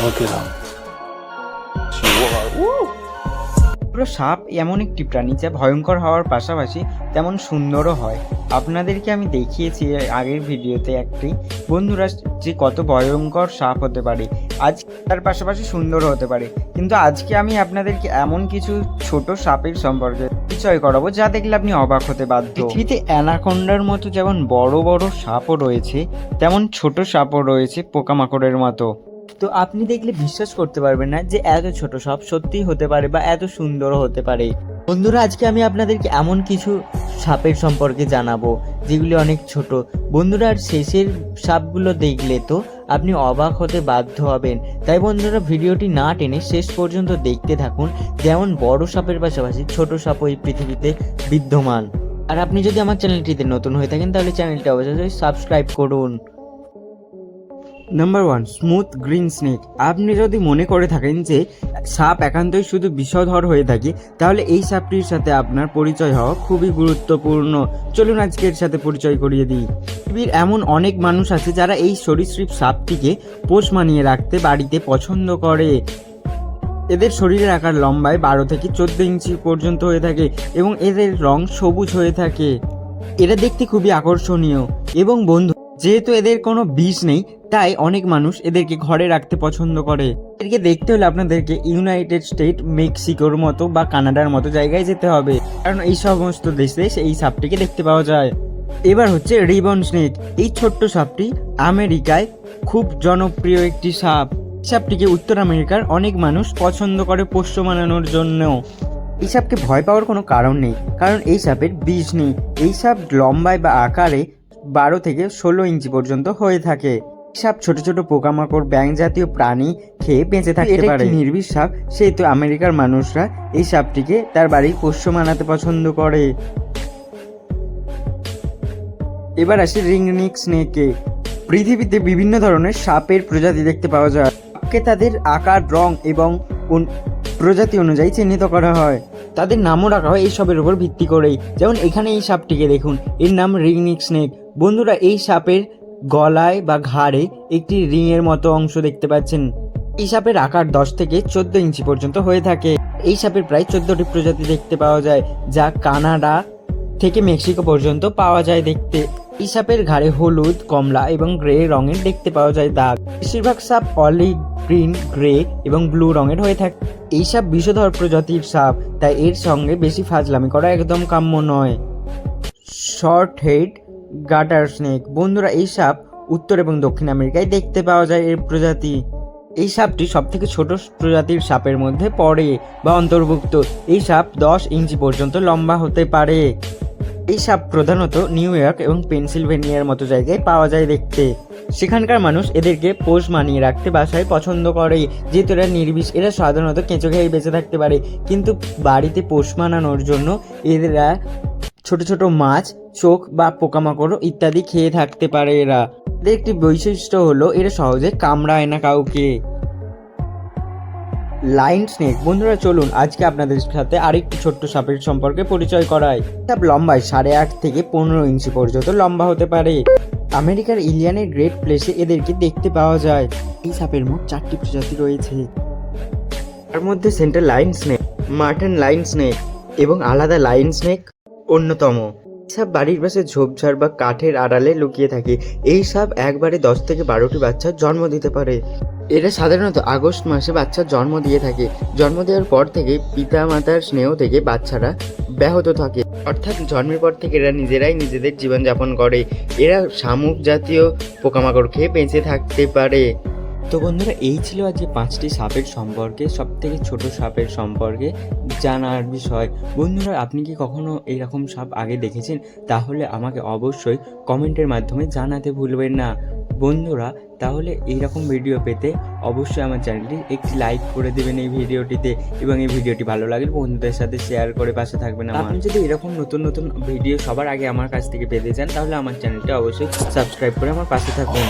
Look at him. পুরো সাপ এমন একটি প্রাণী যা ভয়ঙ্কর হওয়ার পাশাপাশি তেমন সুন্দরও হয়। আপনাদেরকে আমি দেখিয়েছি এর আগের ভিডিওতে একটি বন্ধুরা যে কত ভয়ঙ্কর সাপ হতে পারে, আজ তার পাশাপাশি সুন্দর হতে পারে। কিন্তু আজকে আমি আপনাদেরকে এমন কিছু ছোট সাপের সম্পর্কে পরিচয় করাবো যা দেখলে আপনি অবাক হতে বাধ্য। পৃথিবীতে অ্যানাকোন্ডার মতো যেমন বড় বড় সাপও রয়েছে, তেমন ছোট সাপও রয়েছে পোকামাকড়ের মতো। তো আপনি দেখলে বিশ্বাস করতে পারবেন না যে এত ছোট সাপ সত্যিই হতে পারে বা এত সুন্দরও হতে পারে। বন্ধুরা, আজকে আমি আপনাদেরকে এমন কিছু সাপের সম্পর্কে জানাবো যেগুলি অনেক ছোট। বন্ধুরা, আর শেষের সাপগুলো দেখলে তো আপনি অবাক হতে বাধ্য হবেন। তাই বন্ধুরা, ভিডিওটি না টেনে শেষ পর্যন্ত দেখতে থাকুন। যেমন বড় সাপের পাশাপাশি ছোট সাপও এই পৃথিবীতে বিদ্যমান। আর আপনি যদি আমার চ্যানেলটিতে নতুন হয়ে থাকেন তাহলে চ্যানেলটি অবশ্যই সাবস্ক্রাইব করুন। Number 1, smooth green snake. আপনি যদি মনে করে থাকেন যে সাপ একান্তই শুধু বিষধর হয়ে থাকে, তাহলে এই সাপটির সাথে আপনার পরিচয় হওয়া খুবই গুরুত্বপূর্ণ। চলুন আজকে এর সাথে পরিচয় করিয়ে দিই। পৃথিবীর এমন অনেক মানুষ আছে যারা এই সরীসৃপ সাপটিকে পোষ মানিয়ে রাখতে বাড়িতে পছন্দ করে। এদের শরীরের আকার লম্বায় 12 থেকে 14 ইঞ্চি পর্যন্ত হয়ে থাকে এবং এদের রং সবুজ হয়ে থাকে। এরা দেখতে খুবই আকর্ষণীয় এবং বন্ধু, যেহেতু এদের কোনো বিষ নেই তাই অনেক মানুষ এদেরকে ঘরে রাখতে পছন্দ করে। এদেরকে দেখতে হলে আপনাদেরকে ইউনাইটেড স্টেট, মেক্সিকোর মতো বা কানাডার মতো জায়গায় যেতে হবে, কারণ এই সমস্ত দেশে এই সাপটিকে দেখতে পাওয়া যায়। এবার হচ্ছে রিবন স্নেক। এই ছোট্ট সাপটি আমেরিকায় খুব জনপ্রিয় একটি সাপ। সাপটিকে উত্তর আমেরিকার অনেক মানুষ পছন্দ করে পোষ্য মানানোর জন্য। এই সাপকে ভয় পাওয়ার কোনো কারণ নেই, কারণ এই সাপের বিষ নেই। এই সাপ লম্বায় বা আকারে 12 থেকে 16 ইঞ্চি পর্যন্ত হয়ে থাকে। সাপ ছোট ছোট পোকামাকড়, ব্যাঙ জাতীয় প্রাণী খেয়ে বেঁচে থাকতে পারে। নির্বিষ সাপ, সেহেতু আমেরিকার মানুষরা এই সাপটিকে তার বাড়ির পোষ্য মানাতে পছন্দ করে। এবার আসি রিংনেক স্নেকে। পৃথিবীতে বিভিন্ন ধরনের সাপের প্রজাতি দেখতে পাওয়া যায়। সাপকে তাদের আকার, রং এবং প্রজাতি অনুযায়ী চিহ্নিত করা হয়। তাদের নামও রাখা হয় এইসবের উপর ভিত্তি করেই। যেমন এখানে এই সাপটিকে দেখুন, এর নাম রিংনেক স্নেক। বন্ধুরা, এই সাপের গলায় বা ঘাড়ে একটি রিংয়ের মতো অংশ দেখতে পাচ্ছেন। এই সাপের আকার 10 থেকে 14 ইঞ্চি পর্যন্ত হয়ে থাকে। এই সাপের প্রায় 14টি প্রজাতি দেখতে পাওয়া যায়, যা কানাডা থেকে মেক্সিকো পর্যন্ত পাওয়া যায় দেখতে। এই সাপের ঘাড়ে হলুদ, কমলা এবং গ্রে রঙের দেখতে পাওয়া যায় দাগ। বেশিরভাগ সাপ অলিভ গ্রিন, গ্রে এবং ব্লু রঙের হয়ে থাকে। এই সাপ বিষধর প্রজাতির সাপ, তাই এর সঙ্গে বেশি ফাজলামি করা একদম কাম্য নয়। Short head গাটার snake. বন্ধুরা, এই সাপ উত্তর এবং দক্ষিণ আমেরিকায় দেখতে পাওয়া যায় এর প্রজাতি। এই সাপটি সব থেকে ছোট প্রজাতির সাপের মধ্যে পড়ে বা অন্তর্ভুক্ত। এই সাপ 10 ইঞ্চি পর্যন্ত লম্বা হতে পারে। এই সাপ প্রধানত নিউ ইয়র্ক এবং পেনসিলভেনিয়ার মতো জায়গায় পাওয়া যায় দেখতে। সেখানকার মানুষ এদেরকে পোষ মানিয়ে রাখতে বাসায় পছন্দ করে, যেহেতু এরা নির্বিষ। এরা সাধারণত কেঁচো খেয়ে বেঁচে থাকতে পারে, কিন্তু বাড়িতে পোষ মানানোর জন্য এরা ছোট ছোট মাছ, চোখ বা পোকামাকড় ইত্যাদি খেয়ে থাকতে পারে। এদের একটি বৈশিষ্ট্য হলো এরা সহজে কামড়ায় না কাউকে। Line snake. বন্ধুরা, চলুন আজকে আপনাদের সাথে আরেকটি ছোট্ট সাপের সম্পর্কে পরিচয় করাই। সাপ লম্বায় 8.5 থেকে 15 ইঞ্চি পর্যন্ত লম্বা হতে পারে। আমেরিকার ইলিয়ানের গ্রেট প্লেসে এদেরকে দেখতে পাওয়া যায়। এই সাপের মোট 4টি প্রজাতি রয়েছে। তার মধ্যে centre line snake, Marten line snake এবং আলাদা লাইন স্নেক অন্যতম। এই সাপ বাড়ির পাশে ঝোপঝাড় বা কাঠের আড়ালে লুকিয়ে থাকে। এই সাপ একবারে 10 থেকে 12টি বাচ্চার জন্ম দিতে পারে। এরা সাধারণত আগস্ট মাসে বাচ্চার জন্ম দিয়ে থাকে। জন্ম দেওয়ার পর থেকে পিতা মাতার স্নেহ থেকে বাচ্চারা ব্যাহত থাকে, অর্থাৎ জন্মের পর থেকে এরা নিজেরাই নিজেদের জীবনযাপন করে। এরা শামুক জাতীয় পোকামাকড় খেয়ে বেঁচে থাকতে পারে। তো বন্ধুরা, এই ছিল আজকে 5টি সাপের সম্পর্কে, সব থেকে ছোট সাপের সম্পর্কে জানার বিষয়। বন্ধুরা, আপনি কি কখনো এইরকম সাপ আগে দেখেছেন? তাহলে আমাকে অবশ্যই কমেন্টের মাধ্যমে জানাতে ভুলবেন না। বন্ধুরা, তাহলে এইরকম ভিডিও পেতে অবশ্যই আমার চ্যানেলটি একটি লাইক করে দেবেন এই ভিডিওটিতে, এবং এই ভিডিওটি ভালো লাগলে বন্ধুদের সাথে শেয়ার করে পাশে থাকবেন। আপনি যদি এরকম নতুন নতুন ভিডিও সবার আগে আমার কাছ থেকে পেতে চান তাহলে আমার চ্যানেলটি অবশ্যই সাবস্ক্রাইব করে আমার পাশে থাকুন।